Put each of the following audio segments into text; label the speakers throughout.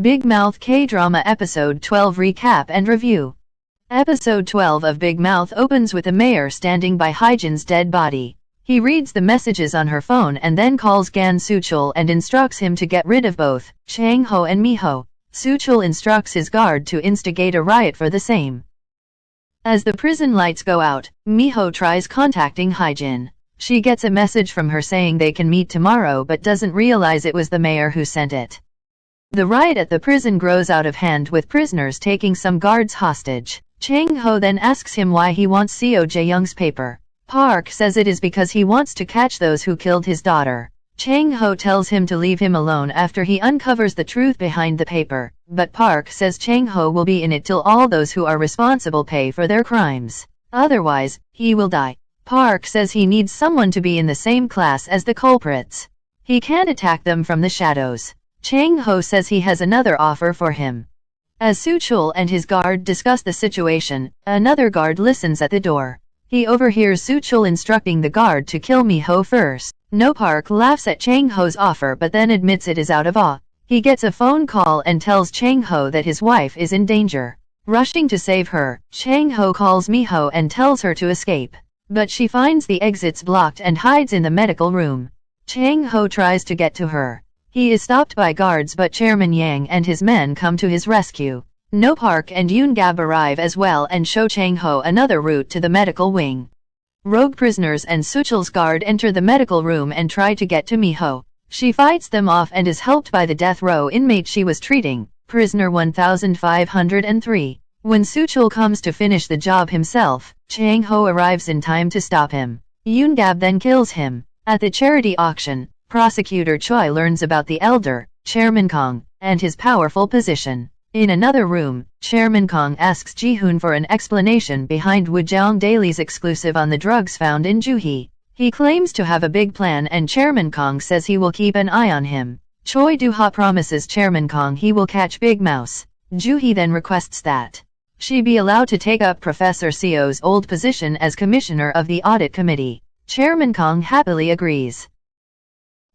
Speaker 1: Big Mouth K-Drama Episode 12 Recap and Review. Episode 12 of Big Mouth opens with the mayor standing by Hyejin's dead body. He reads the messages on her phone and then calls Gan Suchul and instructs him to get rid of both Chang Ho and Miho. Suchul instructs his guard to instigate a riot for the same. As the prison lights go out, Miho tries contacting Hyejin. She gets a message from her saying they can meet tomorrow but doesn't realize it was the mayor who sent it. The riot at the prison grows out of hand with prisoners taking some guards hostage. Chang Ho then asks him why he wants Seo Jae-young's paper. Park says it is because he wants to catch those who killed his daughter. Chang Ho tells him to leave him alone after he uncovers the truth behind the paper, but Park says Chang Ho will be in it till all those who are responsible pay for their crimes. Otherwise, he will die. Park says he needs someone to be in the same class as the culprits. He can't attack them from the shadows. Chang Ho says he has another offer for him. As Suchul and his guard discuss the situation, another guard listens at the door. He overhears Suchul instructing the guard to kill Miho first. No Park laughs at Chang Ho's offer but then admits it is out of awe. He gets a phone call and tells Chang Ho that his wife is in danger. Rushing to save her, Chang Ho calls Miho and tells her to escape. But she finds the exits blocked and hides in the medical room. Chang Ho tries to get to her. He is stopped by guards but Chairman Yang and his men come to his rescue. No Park and Yoon Gab arrive as well and show Chang Ho another route to the medical wing. Rogue prisoners and Suchul's guard enter the medical room and try to get to Miho. She fights them off and is helped by the death row inmate she was treating, prisoner 1503. When Suchul comes to finish the job himself, Chang Ho arrives in time to stop him. Yoon Gab then kills him. At the charity auction, Prosecutor Choi learns about the elder, Chairman Kong, and his powerful position. In another room, Chairman Kong asks Ji-hoon for an explanation behind Woojang Daily's exclusive on the drugs found in Juhi. He claims to have a big plan and Chairman Kong says he will keep an eye on him. Choi Do-ha promises Chairman Kong he will catch Big Mouse. Juhi then requests that she be allowed to take up Professor Seo's old position as commissioner of the audit committee. Chairman Kong happily agrees.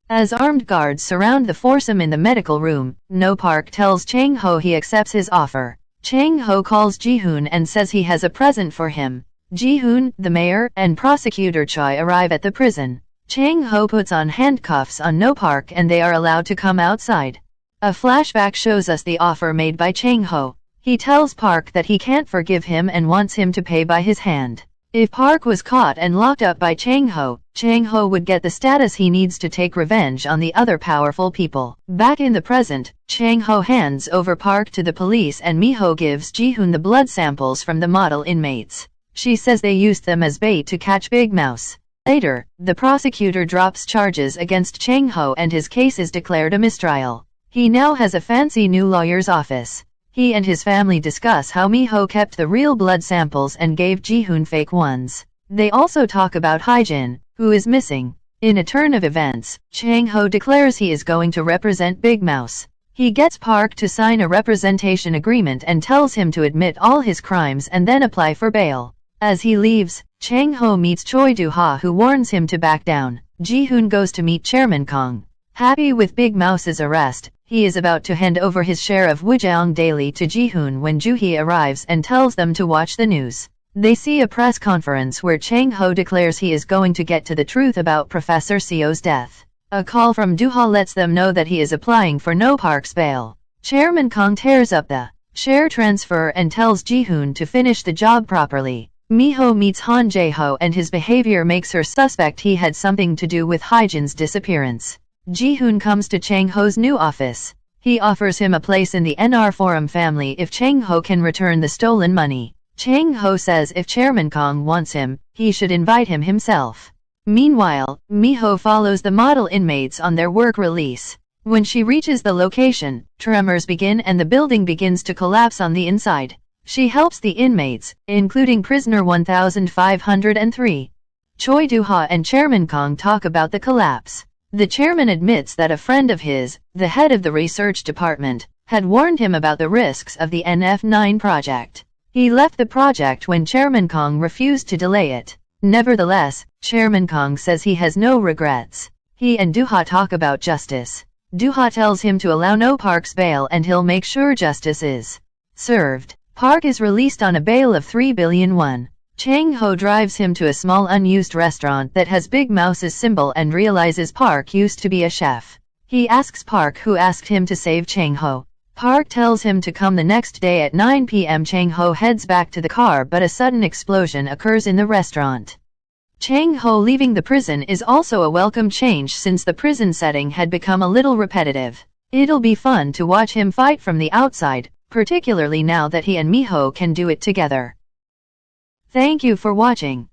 Speaker 1: As armed guards surround the foursome in the medical room, No Park tells Chang Ho he accepts his offer. Chang Ho calls Ji-hoon and says he has a present for him. Ji-hoon, the mayor, and Prosecutor Choi arrive at the prison. Chang Ho puts on handcuffs on No Park and they are allowed to come outside. A flashback shows us the offer made by Chang Ho. He tells Park that he can't forgive him and wants him to pay by his hand. If Park was caught and locked up by Chang Ho would get the status he needs to take revenge on the other powerful people. Back in the present, Chang Ho hands over Park to the police and Miho gives Ji-hoon the blood samples from the model inmates. She says they used them as bait to catch Big Mouse. Later, the prosecutor drops charges against Chang Ho and his case is declared a mistrial. He now has a fancy new lawyer's office. He and his family discuss how Miho kept the real blood samples and gave Ji-hoon fake ones. They also talk about Hyejin, who is missing. In a turn of events, Chang Ho declares he is going to represent Big Mouse. He gets Park to sign a representation agreement and tells him to admit all his crimes and then apply for bail. As he leaves, Chang Ho meets Choi Do-ha who warns him to back down. Ji-hoon goes to meet Chairman Kong. Happy with Big Mouse's arrest, he is about to hand over his share of Woojang Daily to Ji-hoon when Juhi arrives and tells them to watch the news. They see a press conference where Chang Ho declares he is going to get to the truth about Professor Seo's death. A call from Do-ha lets them know that he is applying for No Park's bail. Chairman Kong tears up the share transfer and tells Ji-hoon to finish the job properly. Miho meets Han Jae-ho and his behavior makes her suspect he had something to do with Hyejin's disappearance. Ji-hoon comes to Chang Ho's new office. He offers him a place in the NR Forum family if Chang Ho can return the stolen money. Chang Ho says if Chairman Kong wants him, he should invite him himself. Meanwhile, Miho follows the model inmates on their work release. When she reaches the location, tremors begin and the building begins to collapse on the inside. She helps the inmates, including prisoner 1503. Choi Do-ha and Chairman Kong talk about the collapse. The chairman admits that a friend of his, the head of the research department, had warned him about the risks of the NF9 project. He left the project when Chairman Kong refused to delay it. Nevertheless, Chairman Kong says he has no regrets. He and Do-ha talk about justice. Dooha tells him to allow no Park's bail and he'll make sure justice is served. Park is released on a bail of 3 billion won. Chang Ho drives him to a small unused restaurant that has Big Mouse's symbol and realizes Park used to be a chef. He asks Park who asked him to save Chang Ho. Park tells him to come the next day at 9 p.m. Chang Ho heads back to the car but a sudden explosion occurs in the restaurant. Chang Ho leaving the prison is also a welcome change since the prison setting had become a little repetitive. It'll be fun to watch him fight from the outside, particularly now that he and Miho can do it together. Thank you for watching.